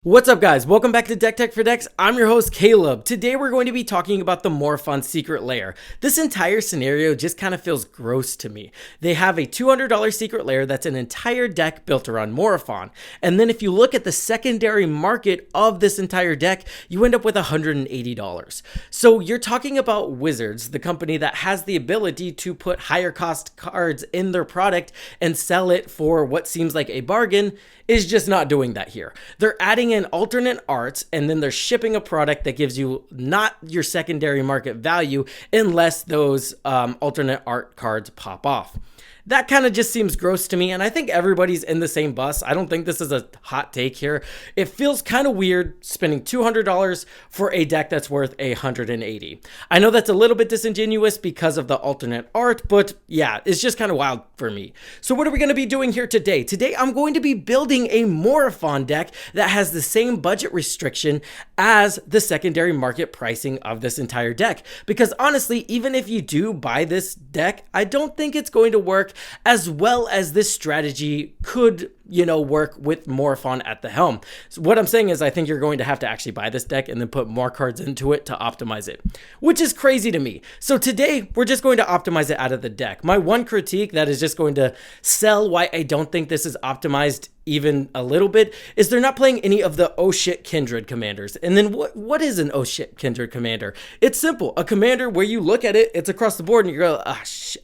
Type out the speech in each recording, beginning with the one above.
What's up guys, welcome back to Deck Tech for Decks. I'm your host Caleb. Today we're going to be talking about the morophon secret lair. This entire scenario just kind of feels gross to me. They have a $200 secret lair that's an entire deck built around morophon. And then if you look at the secondary market of this entire deck, you end up with $180. So you're talking about Wizards, the company that has the ability to put higher cost cards in their product and sell it for what seems like a bargain, is just not doing that here. They're adding in alternate arts and then they're shipping a product that gives you not your secondary market value unless those alternate art cards pop off. That kind of just seems gross to me, and I think everybody's in the same bus. I don't think this is a hot take here. It feels kind of weird spending $200 for a deck that's worth $180. I know that's a little bit disingenuous because of the alternate art, but yeah, it's just kind of wild for me. So what are we going to be doing here today? Today, I'm going to be building a morophon deck that has the same budget restriction as the secondary market pricing of this entire deck. Because honestly, even if you do buy this deck, I don't think it's going to work as well as this strategy could, work with morophon at the helm. So what I'm saying is I think you're going to have to actually buy this deck and then put more cards into it to optimize it, which is crazy to me. So today we're just going to optimize it out of the deck. My one critique that is just going to sell why I don't think this is optimized even a little bit is they're not playing any of the oh shit Kindred commanders. And then what is an oh shit Kindred commander? It's simple. A commander where you look at it, it's across the board and you go,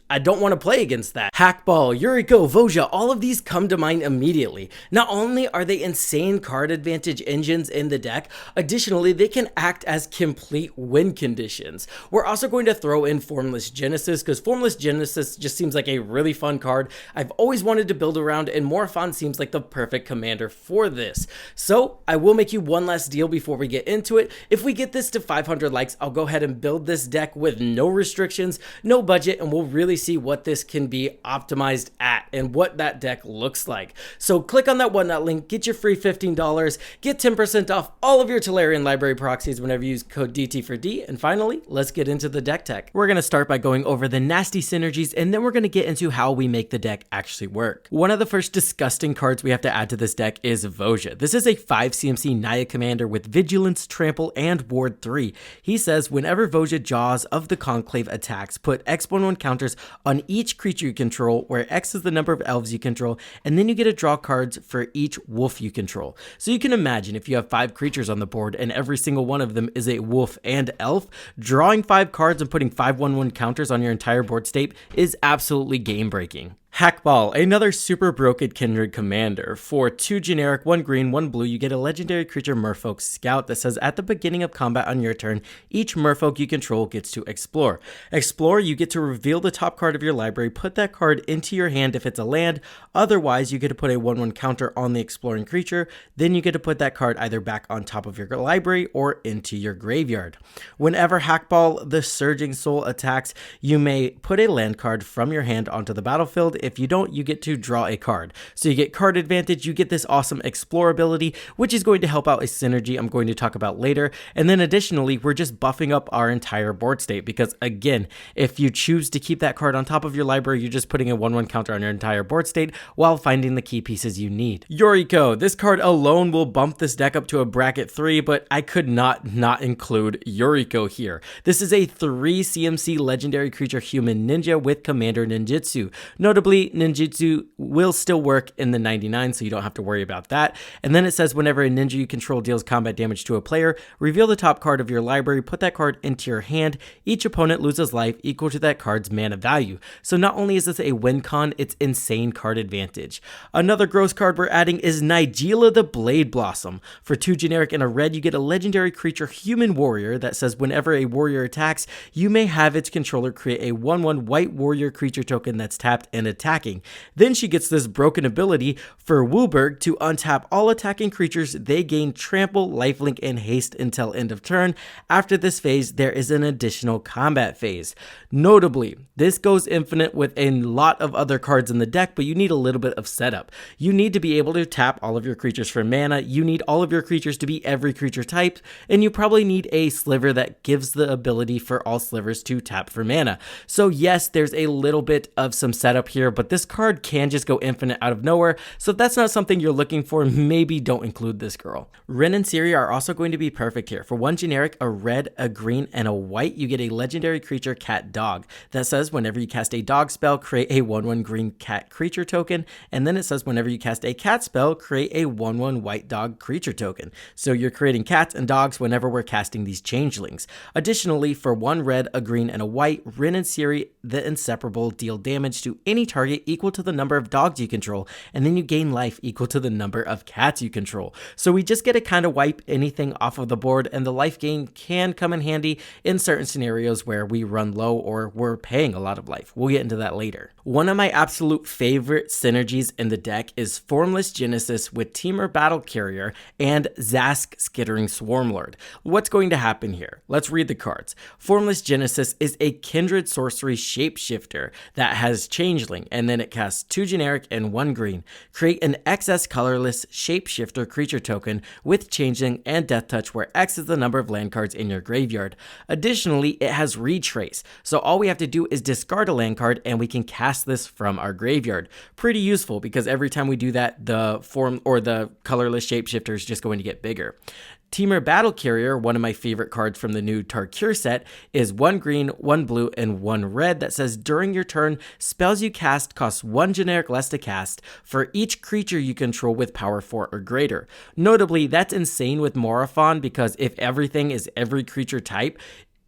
I don't want to play against that. Hackball, Yuriko, Voja, all of these come to mind immediately. Not only are they insane card advantage engines in the deck, additionally, they can act as complete win conditions. We're also going to throw in Formless Genesis because Formless Genesis just seems like a really fun card I've always wanted to build around, and morophon seems like the perfect commander for this. So I will make you one last deal before we get into it. If we get this to 500 likes, I'll go ahead and build this deck with no restrictions, no budget, and we'll really see what this can be optimized at and what that deck looks like. So click on that whatnot link, get your free $15, get 10% off all of your Tolarian library proxies whenever you use code DT4D, and finally, let's get into the deck tech. We're going to start by going over the nasty synergies, and then we're going to get into how we make the deck actually work. One of the first disgusting cards we have to add to this deck is Voja. This is a 5 CMC Naya commander with Vigilance, Trample, and Ward 3. He says whenever Voja Jaws of the Conclave attacks, put X11 counters on each creature you control, where X is the number of elves you control, and then you get to draw cards for each wolf you control. So you can imagine if you have 5 creatures on the board and every single one of them is a wolf and elf, drawing 5 cards and putting 5/1/1 counters on your entire board state is absolutely game breaking. Hackball, another super broken Kindred commander. For 2 generic, 1 green, 1 blue, you get a legendary creature Merfolk Scout that says at the beginning of combat on your turn, each Merfolk you control gets to explore. Explore, you get to reveal the top card of your library, put that card into your hand if it's a land, otherwise you get to put a 1/1 counter on the exploring creature, then you get to put that card either back on top of your library or into your graveyard. Whenever Hackball, the Surging Soul, attacks, you may put a land card from your hand onto the battlefield. If you don't, you get to draw a card. So you get card advantage, you get this awesome explore ability, which is going to help out a synergy I'm going to talk about later. And then additionally, we're just buffing up our entire board state because again, if you choose to keep that card on top of your library, you're just putting a 1/1 counter on your entire board state while finding the key pieces you need. Yuriko, this card alone will bump this deck up to a bracket 3, but I could not include Yuriko here. This is a 3 CMC legendary creature human ninja with Commander Ninjutsu. Notably, ninjutsu will still work in the 99, so you don't have to worry about that. And then it says whenever a ninja you control deals combat damage to a player, reveal the top card of your library, put that card into your hand. Each opponent loses life equal to that card's mana value. So not only is this a win con, it's insane card advantage. Another gross card we're adding is Nigella the Blade Blossom. For 2 generic and a red, you get a legendary creature human warrior that says whenever a warrior attacks, you may have its controller create a 1/1 white warrior creature token that's tapped and attacking. Then she gets this broken ability for Wooburg to untap all attacking creatures. They gain trample, lifelink, and haste until end of turn. After this phase, there is an additional combat phase. Notably, this goes infinite with a lot of other cards in the deck, but you need a little bit of setup. You need to be able to tap all of your creatures for mana. You need all of your creatures to be every creature type, and you probably need a sliver that gives the ability for all slivers to tap for mana. So yes, there's a little bit of some setup here here, but this card can just go infinite out of nowhere, so if that's not something you're looking for, maybe don't include this girl. Rin and Ciri are also going to be perfect here. For one generic, a red, a green, and a white, you get a legendary creature cat dog. That says whenever you cast a dog spell, create a 1/1 green cat creature token, and then it says whenever you cast a cat spell, create a 1/1 white dog creature token. So you're creating cats and dogs whenever we're casting these changelings. Additionally, for one red, a green, and a white, Rin and Ciri, the Inseparable, deal damage to any target equal to the number of dogs you control, and then you gain life equal to the number of cats you control. So we just get to kind of wipe anything off of the board, and the life gain can come in handy in certain scenarios where we run low or we're paying a lot of life. We'll get into that later. One of my absolute favorite synergies in the deck is Formless Genesis with Temur Battle Carrier and Zask Skittering Swarmlord. What's going to happen here? Let's read the cards. Formless Genesis is a Kindred sorcery shapeshifter that has Changeling, and then it casts 2 generic and 1 green. Create an XS colorless shapeshifter creature token with Changeling and Death Touch, where X is the number of land cards in your graveyard. Additionally, it has Retrace, so all we have to do is discard a land card and we can cast this from our graveyard. Pretty useful because every time we do that, the form or the colorless shapeshifter is just going to get bigger. Temur Battle Carrier, one of my favorite cards from the new Tarkir set, is 1 green, 1 blue, and 1 red that says during your turn, spells you cast cost 1 generic less to cast for each creature you control with power 4 or greater. Notably, that's insane with Morophon because if everything is every creature type,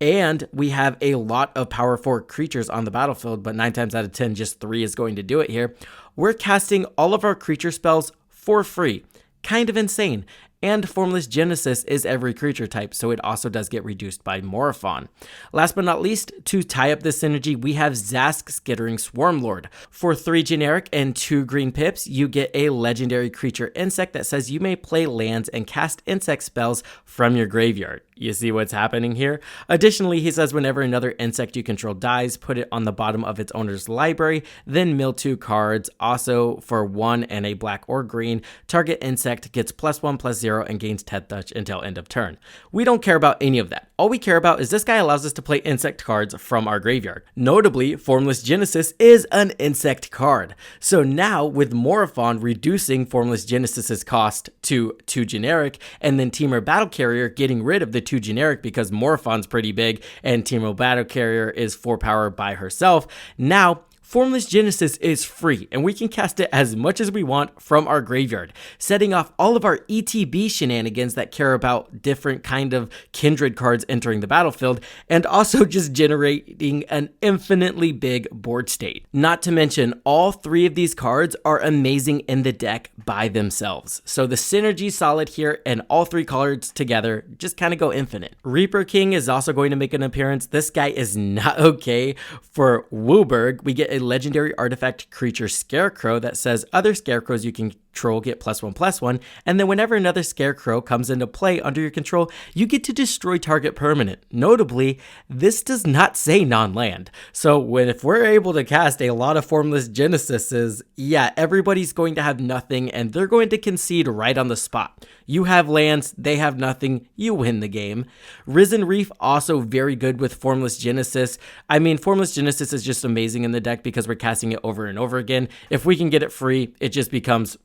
and we have a lot of power 4 creatures on the battlefield, but 9 times out of 10, just 3 is going to do it here. We're casting all of our creature spells for free. Kind of insane. And Formless Genesis is every creature type, so it also does get reduced by Morophon. Last but not least, to tie up this synergy, we have Zask Skittering Swarmlord. For 3 generic and 2 green pips, you get a legendary creature insect that says you may play lands and cast insect spells from your graveyard. You see what's happening here? Additionally, he says whenever another insect you control dies, put it on the bottom of its owner's library, then mill 2 cards. Also, for 1 and a black or green, target insect gets +1/+0 and gains Death Touch until end of turn. We don't care about any of that. All we care about is this guy allows us to play insect cards from our graveyard. Notably, Formless Genesis is an insect card. So now, with Morophon reducing Formless Genesis's cost to 2 generic, and then Temur Battle Carrier getting rid of the 2 generic because Morophon's pretty big and Temur Battle Carrier is 4 power by herself, now Formless Genesis is free, and we can cast it as much as we want from our graveyard, setting off all of our ETB shenanigans that care about different kind of Kindred cards entering the battlefield, and also just generating an infinitely big board state. Not to mention, all 3 of these cards are amazing in the deck by themselves. So the synergy's solid here, and all 3 cards together just kind of go infinite. Reaper King is also going to make an appearance. This guy is not okay. For Wooburg, we get a legendary artifact creature Scarecrow that says other Scarecrows you can control get +1/+1, and then whenever another Scarecrow comes into play under your control, you get to destroy target permanent. Notably, this does not say non-land. So if we're able to cast a lot of Formless Genesises, yeah, everybody's going to have nothing and they're going to concede right on the spot. You have lands, they have nothing, you win the game. Risen Reef also very good with Formless Genesis. I mean, Formless Genesis is just amazing in the deck because we're casting it over and over again. If we can get it free, it just becomes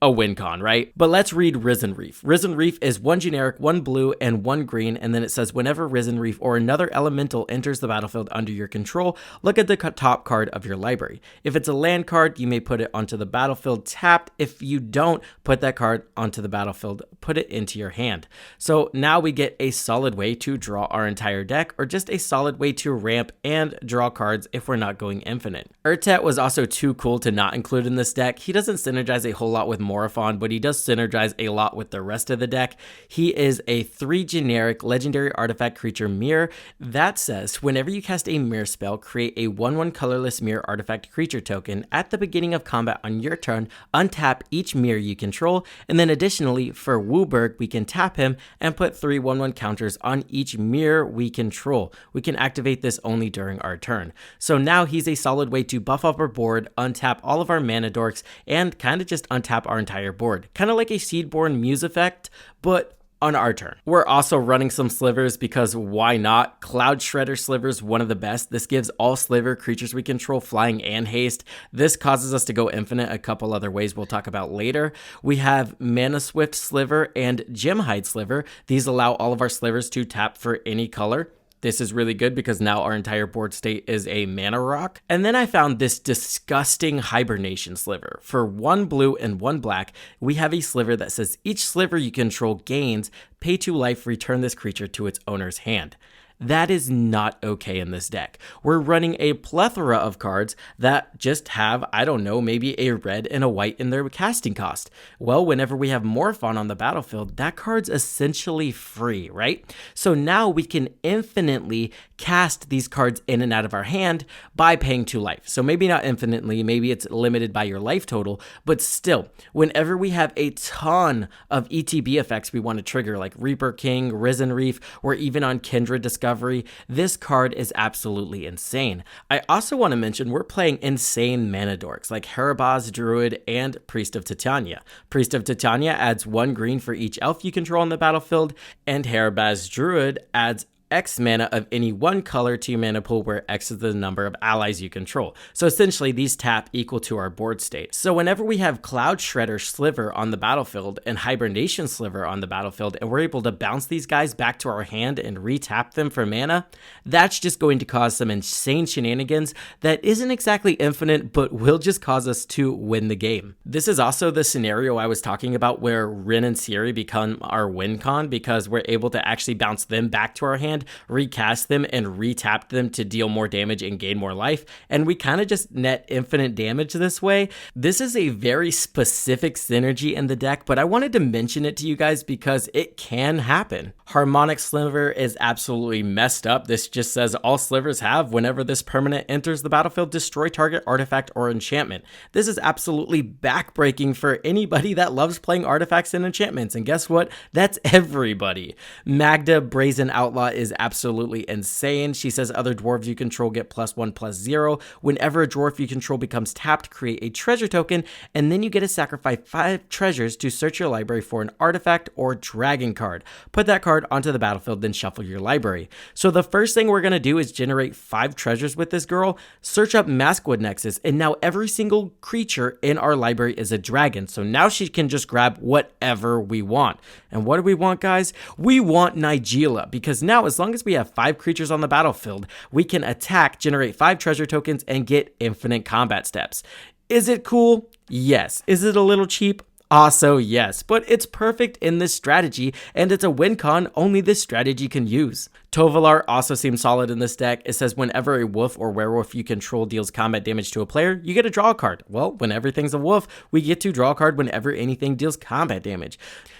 a win con, right? But let's read Risen Reef. Risen Reef is 1 generic, 1 blue, and 1 green, and then it says whenever Risen Reef or another elemental enters the battlefield under your control, look at the top card of your library. If it's a land card, you may put it onto the battlefield tapped. If you don't put that card onto the battlefield, put it into your hand. So now we get a solid way to draw our entire deck, or just a solid way to ramp and draw cards if we're not going infinite. Urtet was also too cool to not include in this deck. He doesn't synergize a whole lot with Morophon, but he does synergize a lot with the rest of the deck. He is a 3 generic legendary artifact creature mirror that says whenever you cast a mirror spell, create a 1/1 colorless mirror artifact creature token at the beginning of combat on your turn, untap each mirror you control, and then additionally for Wooburg, we can tap him and put 3 1/1 counters on each mirror we control. We can activate this only during our turn. So now he's a solid way to buff up our board, untap all of our mana dorks, and kind of just untap our entire board. Kind of like a Seedborn Muse effect, but on our turn. We're also running some slivers because why not? Cloud Shredder Sliver's one of the best. This gives all sliver creatures we control flying and haste. This causes us to go infinite a couple other ways we'll talk about later. We have Mana Swift Sliver and Gem Hide Sliver. These allow all of our slivers to tap for any color. This is really good because now our entire board state is a mana rock. And then I found this disgusting hibernation sliver. For 1 blue and 1 black, we have a sliver that says each sliver you control gains, pay 2 life, return this creature to its owner's hand. That is not okay in this deck. We're running a plethora of cards that just have, I don't know, maybe a red and a white in their casting cost. Well, whenever we have Morophon on the battlefield, that card's essentially free, right? So now we can infinitely cast these cards in and out of our hand by paying 2 life. So maybe not infinitely, maybe it's limited by your life total, but still, whenever we have a ton of ETB effects we want to trigger, like Reaper King, Risen Reef, or even on Kindred Discovery, this card is absolutely insane. I also want to mention we're playing insane mana dorks like Herabaz Druid and Priest of Titania. Priest of Titania adds 1 green for each elf you control on the battlefield, and Herabaz Druid adds X mana of any 1 color to your mana pool where X is the number of allies you control. So essentially these tap equal to our board state. So whenever we have Cloud Shredder Sliver on the battlefield and Hibernation Sliver on the battlefield and we're able to bounce these guys back to our hand and re-tap them for mana, that's just going to cause some insane shenanigans that isn't exactly infinite but will just cause us to win the game. This is also the scenario I was talking about where Rin and Ciri become our win con because we're able to actually bounce them back to our hand, recast them, and re-tap them to deal more damage and gain more life, and we kind of just net infinite damage this way. This is a very specific synergy in the deck, but I wanted to mention it to you guys because it can happen. Harmonic Sliver is absolutely messed up. This just says all slivers have, whenever this permanent enters the battlefield, destroy target artifact or enchantment. This is absolutely backbreaking for anybody that loves playing artifacts and enchantments, and guess what? That's everybody. Magda Brazen Outlaw is absolutely insane. She says other dwarves you control get +1/+0. Whenever a dwarf you control becomes tapped, create a treasure token, and then you get to sacrifice 5 treasures to search your library for an artifact or dragon card. Put that card onto the battlefield, then shuffle your library. So the first thing we're going to do is generate 5 treasures with this girl, search up Maskwood Nexus, and now every single creature in our library is a dragon. So now she can just grab whatever we want. And what do we want, guys? We want Nigella, because now as long as we have 5 creatures on the battlefield, we can attack, generate 5 treasure tokens, and get infinite combat steps. Is it cool? Yes. Is it a little cheap? Also, yes, but it's perfect in this strategy, and it's a win con only this strategy can use. Tovolar also seems solid in this deck. It says whenever a wolf or werewolf you control deals combat damage to a player, you get to draw a card. Well, when everything's a wolf, we get to draw a card whenever anything deals combat damage.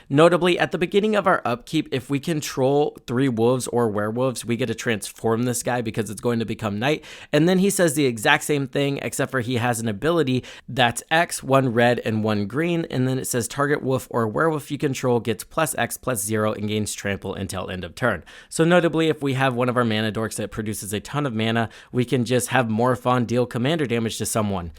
Notably, at the beginning of our upkeep, if we control 3 wolves or werewolves, we get to transform this guy because it's going to become night. And then he says the exact same thing, except for he has an ability that's X, 1 red and 1 green. And then it says target wolf or werewolf you control gets +X/+0 and gains trample until end of turn. So notably, if we have one of our mana dorks that produces a ton of mana, we can just have Morophon deal commander damage to someone.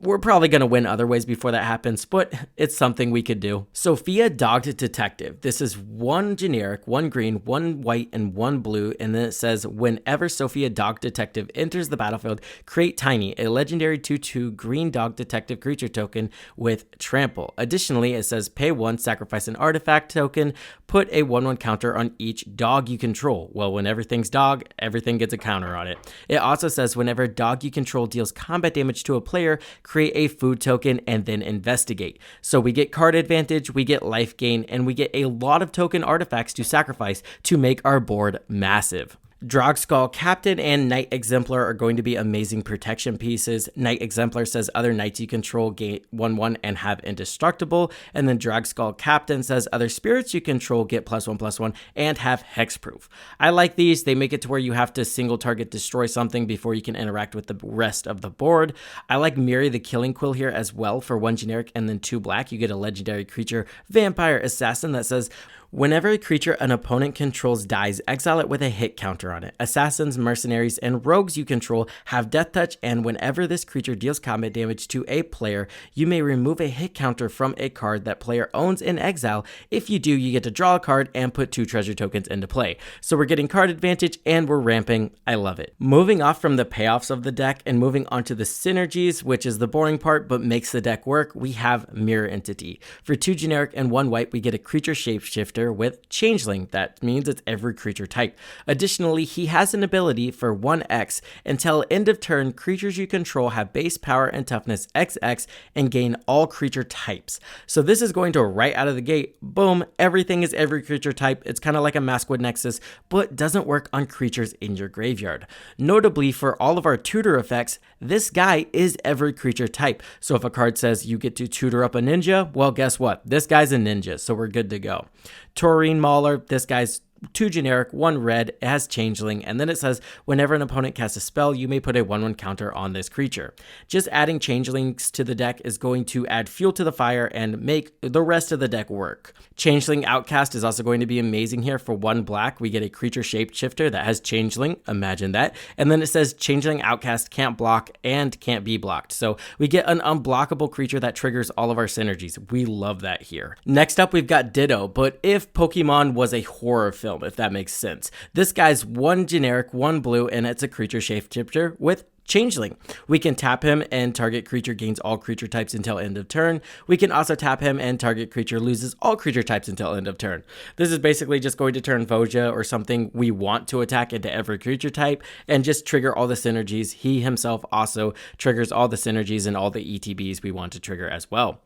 We're probably going to win other ways before that happens, but it's something we could do. Sophia Dogged Detective. This is 1 generic, 1 green, 1 white, and 1 blue, and then it says, whenever Sophia Dogged Detective enters the battlefield, create Tiny, a legendary 2/2 green dog detective creature token with trample. Additionally, it says pay 1, sacrifice an artifact token, put a 1/1 counter on each dog you control. Well, when everything's dog, everything gets a counter on it. It also says whenever dog you control deals combat damage to a player, create a food token, and then investigate. So we get card advantage, we get life gain, and we get a lot of token artifacts to sacrifice to make our board massive. Drogskull Captain and Knight Exemplar are going to be amazing protection pieces. Knight Exemplar says other knights you control gain 1/1 and have indestructible. And then Drogskull Captain says other spirits you control get +1/+1 and have hexproof. I like these. They make it to where you have to single target destroy something before you can interact with the rest of the board. I like Miri the Killing Quill here as well for 1 generic and then 2 black. You get a legendary creature, Vampire Assassin, that says Whenever a creature an opponent controls dies, exile it with a hit counter on it. Assassins, mercenaries, and rogues you control have death touch, and whenever this creature deals combat damage to a player, you may remove a hit counter from a card that player owns in exile. If you do, you get to draw a card and put 2 treasure tokens into play. So we're getting card advantage and we're ramping. I love it. Moving off from the payoffs of the deck and moving on to the synergies, which is the boring part but makes the deck work, we have Mirror Entity. For 2 generic and 1 white, we get a creature shapeshifter with Changeling. That means it's every creature type. Additionally, he has an ability for 1x. Until end of turn, creatures you control have base power and toughness XX and gain all creature types. So this is going to right out of the gate, boom, everything is every creature type. It's kind of like a Maskwood Nexus, but doesn't work on creatures in your graveyard. Notably, for all of our tutor effects, this guy is every creature type. So if a card says you get to tutor up a ninja, well, guess what? This guy's a ninja, so we're good to go. Taurine Mauler, this guy's 2 generic, 1 red, it has Changeling, and then it says whenever an opponent casts a spell, you may put a 1/1 counter on this creature. Just adding Changelings to the deck is going to add fuel to the fire and make the rest of the deck work. Changeling Outcast is also going to be amazing here. For 1 black, we get a creature shapeshifter that has Changeling, imagine that, and then it says Changeling Outcast can't block and can't be blocked. So we get an unblockable creature that triggers all of our synergies. We love that here. Next up, we've got Ditto, but if Pokemon was a horror film, if that makes sense. This guy's 1 generic, 1 blue, and it's a creature shapeshifter with Changeling. We can tap him and target creature gains all creature types until end of turn. We can also tap him and target creature loses all creature types until end of turn. This is basically just going to turn Voja or something we want to attack into every creature type and just trigger all the synergies. He himself also triggers all the synergies and all the ETBs we want to trigger as well.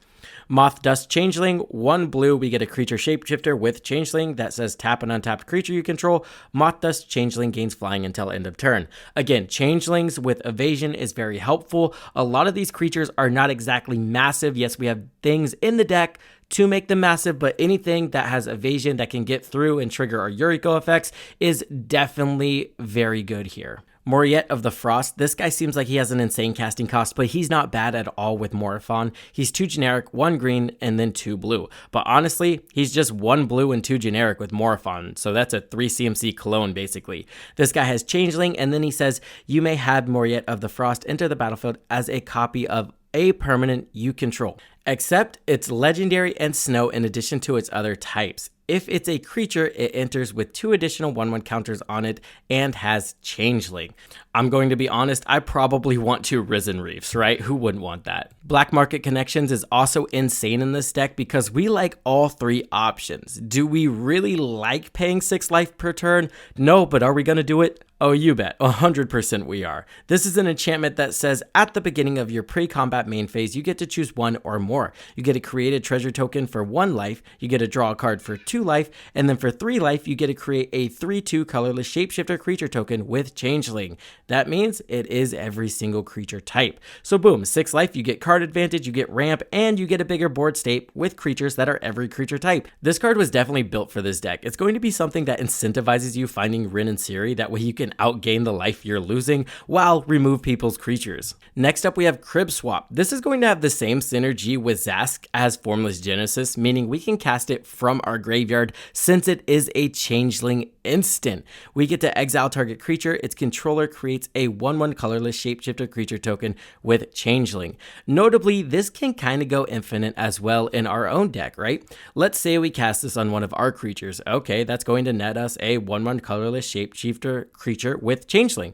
Moth Dust Changeling, 1 blue, we get a creature shapeshifter with Changeling that says tap an untapped creature you control. Moth Dust Changeling gains flying until end of turn. Again, Changelings with evasion is very helpful. A lot of these creatures are not exactly massive. Yes, we have things in the deck to make them massive, but anything that has evasion that can get through and trigger our Yuriko effects is definitely very good here. Moriette of the Frost, this guy seems like he has an insane casting cost, but he's not bad at all with Morophon. He's 2 generic, 1 green, and then 2 blue. But honestly, he's just 1 blue and 2 generic with Morophon, so that's a 3 CMC clone basically. This guy has Changeling, and then he says, you may have Moriette of the Frost enter the battlefield as a copy of a permanent you control, except it's legendary and snow in addition to its other types. If it's a creature, it enters with 2 additional 1/1 counters on it and has Changeling. I'm going to be honest, I probably want 2 Risen Reefs, right? Who wouldn't want that? Black Market Connections is also insane in this deck because we like all 3 options. Do we really like paying 6 life per turn? No, but are we going to do it? Oh, you bet. 100% we are. This is an enchantment that says at the beginning of your pre-combat main phase, you get to choose 1 or more. You get to create a treasure token for 1 life, you get to draw a card for 2 life, and then for 3 life, you get to create a 3/2 colorless shapeshifter creature token with Changeling. That means it is every single creature type. So boom, 6 life, you get card advantage, you get ramp, and you get a bigger board state with creatures that are every creature type. This card was definitely built for this deck. It's going to be something that incentivizes you finding Rin and Ciri, that way you can outgain the life you're losing while remove people's creatures. Next up, we have Crib Swap. This is going to have the same synergy with Zask as Formless Genesis, meaning we can cast it from our graveyard since it is a Changeling instant. We get to exile target creature, its controller creates a 1/1 colorless shapeshifter creature token with Changeling. Notably, this can kind of go infinite as well in our own deck, right? Let's say we cast this on one of our creatures. Okay, that's going to net us a 1/1 colorless shapeshifter creature with Changeling.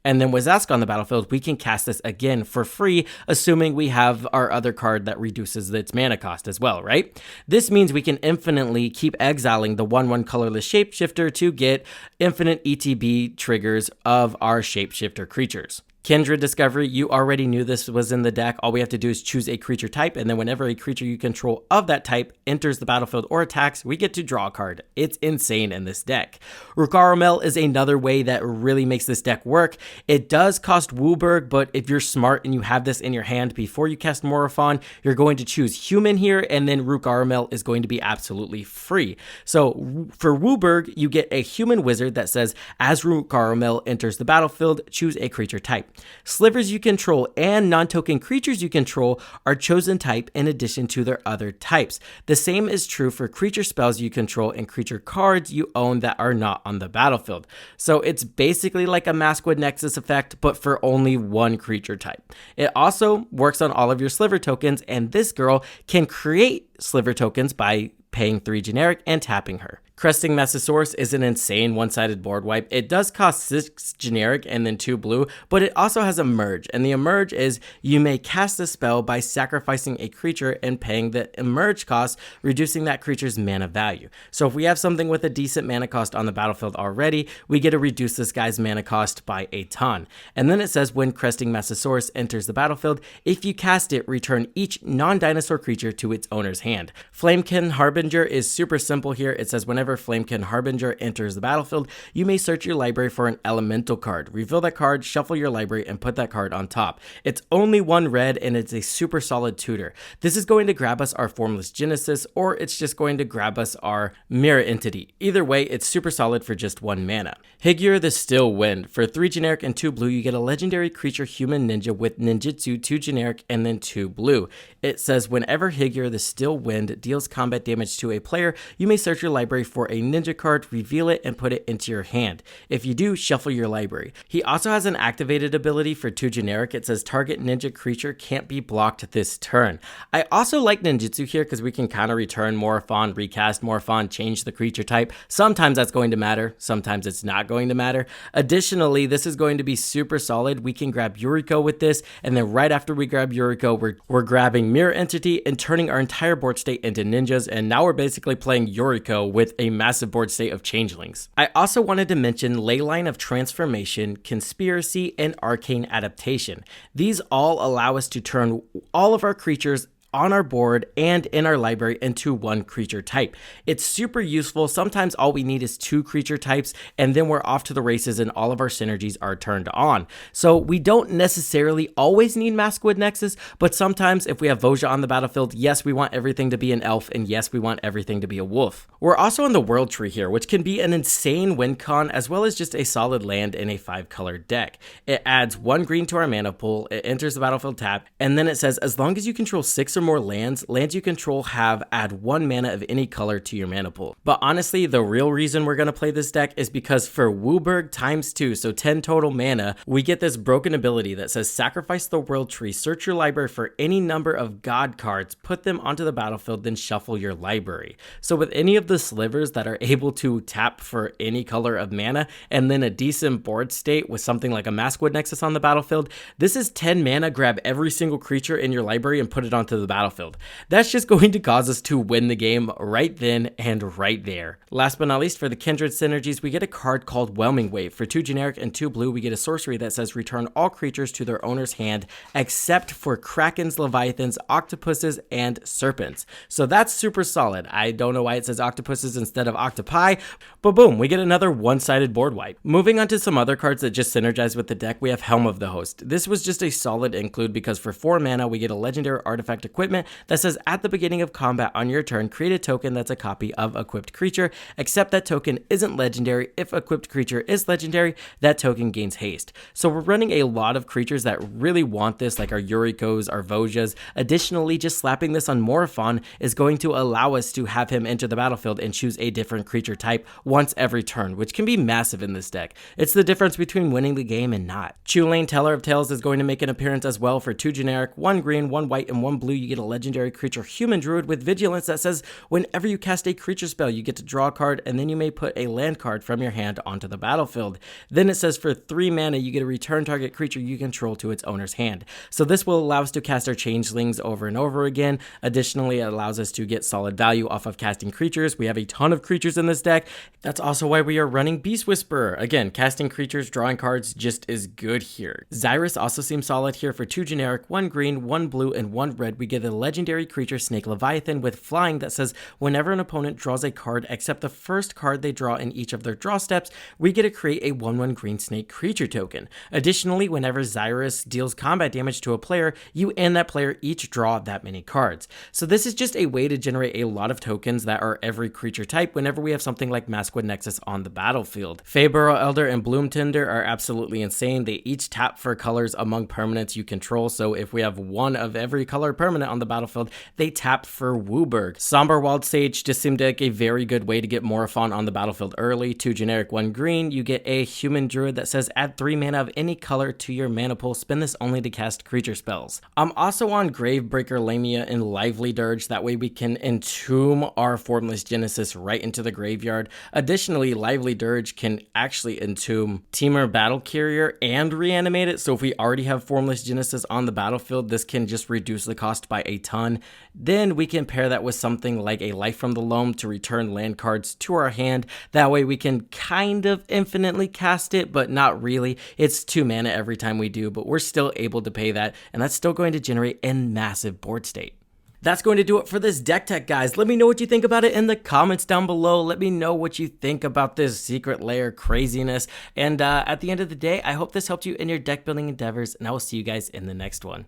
And then with Zask on the battlefield, we can cast this again for free, assuming we have our other card that reduces its mana cost as well, right? This means we can infinitely keep exiling the 1/1 colorless shapeshifter to get infinite ETB triggers of our shapeshifter creatures. Kindred Discovery, you already knew this was in the deck. All we have to do is choose a creature type, and then whenever a creature you control of that type enters the battlefield or attacks, we get to draw a card. It's insane in this deck. Rukaromel is another way that really makes this deck work. It does cost Wooburg, but if you're smart and you have this in your hand before you cast Morophon, you're going to choose Human here, and then Rukaromel is going to be absolutely free. So for Wooburg, you get a Human Wizard that says, as Rukaromel enters the battlefield, choose a creature type. Slivers you control and non-token creatures you control are chosen type in addition to their other types. The same is true for creature spells you control and creature cards you own that are not on the battlefield. So it's basically like a Maskwood Nexus effect, but for only one creature type. It also works on all of your sliver tokens, and this girl can create sliver tokens by paying 3 generic and tapping her. Cresting Mesosaurus is an insane one-sided board wipe. It does cost 6 generic and then 2 blue, but it also has a merge, and the emerge is you may cast a spell by sacrificing a creature and paying the emerge cost, reducing that creature's mana value. So if we have something with a decent mana cost on the battlefield already, we get to reduce this guy's mana cost by a ton. And then it says when Cresting Mesosaurus enters the battlefield, if you cast it, return each non-dinosaur creature to its owner's hand. Flamekin Harbinger is super simple here. It says whenever Flamekin Harbinger enters the battlefield, you may search your library for an elemental card. Reveal that card, shuffle your library, and put that card on top. It's only 1 red, and it's a super solid tutor. This is going to grab us our Formless Genesis, or it's just going to grab us our Mirror Entity. Either way, it's super solid for just 1 mana. Higure the Still Wind. For 3 generic and 2 blue, you get a legendary creature human ninja with ninjutsu, 2 generic, and then 2 blue. It says whenever Higure the Still Wind deals combat damage to a player, you may search your library for a ninja card, reveal it, and put it into your hand. If you do, shuffle your library. He also has an activated ability for 2 generic. It says target ninja creature can't be blocked this turn. I also like ninjutsu here because we can kind of return morophon, recast morophon, change the creature type. Sometimes that's going to matter, sometimes it's not going to matter. Additionally, this is going to be super solid. We can grab Yuriko with this, and then right after we grab Yuriko, we're grabbing Mirror Entity and turning our entire board state into ninjas, and now we're basically playing Yuriko with a massive board state of changelings. I also wanted to mention Leyline of Transformation, Conspiracy, and Arcane Adaptation. These all allow us to turn all of our creatures on our board and in our library into 1 creature type. It's super useful. Sometimes all we need is 2 creature types, and then we're off to the races and all of our synergies are turned on. So we don't necessarily always need Maskwood Nexus, but sometimes if we have Voja on the battlefield, yes, we want everything to be an elf, and yes, we want everything to be a wolf. We're also on the World Tree here, which can be an insane win con as well as just a solid land in a 5-color deck. It adds 1 green to our mana pool, it enters the battlefield tapped, and then it says as long as you control 6 or more lands you control add 1 mana of any color to your mana pool. But honestly, the real reason we're going to play this deck is because for Wooburg ×2, so 10 total mana, we get this broken ability that says sacrifice the World Tree, search your library for any number of god cards, put them onto the battlefield, then shuffle your library. So with any of the slivers that are able to tap for any color of mana, and then a decent board state with something like a Maskwood Nexus on the battlefield, this is 10 mana, grab every single creature in your library and put it onto the battlefield. That's just going to cause us to win the game right then and right there. Last but not least, for the Kindred synergies, we get a card called Whelming Wave. For 2 generic and 2 blue, we get a sorcery that says return all creatures to their owner's hand except for krakens, leviathans, octopuses, and serpents. So that's super solid. I don't know why it says octopuses instead of octopi, but boom, we get another one-sided board wipe. Moving on to some other cards that just synergize with the deck, we have Helm of the Host. This was just a solid include because for 4 mana, we get a legendary artifact equipment that says at the beginning of combat on your turn, create a token that's a copy of equipped creature, except that token isn't legendary. If equipped creature is legendary, that token gains haste. So we're running a lot of creatures that really want this, like our Yurikos, our Vojas. Additionally, just slapping this on Morophon is going to allow us to have him enter the battlefield and choose a different creature type once every turn, which can be massive in this deck. It's the difference between winning the game and not. Changeling, Teller of Tales is going to make an appearance as well. For 2 generic, 1 green, 1 white, and 1 blue, you get a legendary creature human druid with vigilance that says whenever you cast a creature spell, you get to draw a card, and then you may put a land card from your hand onto the battlefield. Then it says for 3 mana, you get to return target creature you control to its owner's hand. So this will allow us to cast our changelings over and over again. Additionally, it allows us to get solid value off of casting creatures. We have a ton of creatures in this deck. That's also why we are running Beast Whisperer. Again, casting creatures, drawing cards just is good here. Xyrus also seems solid here. For 2 generic, 1 green, 1 blue, and 1 red, we get get a legendary creature Snake Leviathan with flying that says whenever an opponent draws a card except the first card they draw in each of their draw steps, we get to create a 1/1 green snake creature token. Additionally, whenever Xyrus deals combat damage to a player, you and that player each draw that many cards. So this is just a way to generate a lot of tokens that are every creature type whenever we have something like Masquerade Nexus on the battlefield. Feyburrow Elder and Bloom Tinder are absolutely insane. They each tap for colors among permanents you control, so if we have one of every color permanent on the battlefield, they tap for Wooburg. Somber Wild Sage just seemed like a very good way to get Morophon on the battlefield early. 2 generic, 1 green, you get a human druid that says add 3 mana of any color to your mana pool, spend this only to cast creature spells. I'm also on Gravebreaker Lamia and Lively Dirge, that way we can entomb our Formless Genesis right into the graveyard. Additionally, Lively Dirge can actually entomb Temur Battle Carrier and reanimate it, so if we already have Formless Genesis on the battlefield, this can just reduce the cost by a ton. Then we can pair that with something like a Life from the Loam to return land cards to our hand. That way we can kind of infinitely cast it, but not really. It's 2 mana every time we do, but we're still able to pay that, and that's still going to generate a massive board state. That's going to do it for this deck tech, guys. Let me know what you think about it in the comments down below. Let me know what you think about this secret lair craziness. And at the end of the day, I hope this helped you in your deck building endeavors, and I will see you guys in the next one.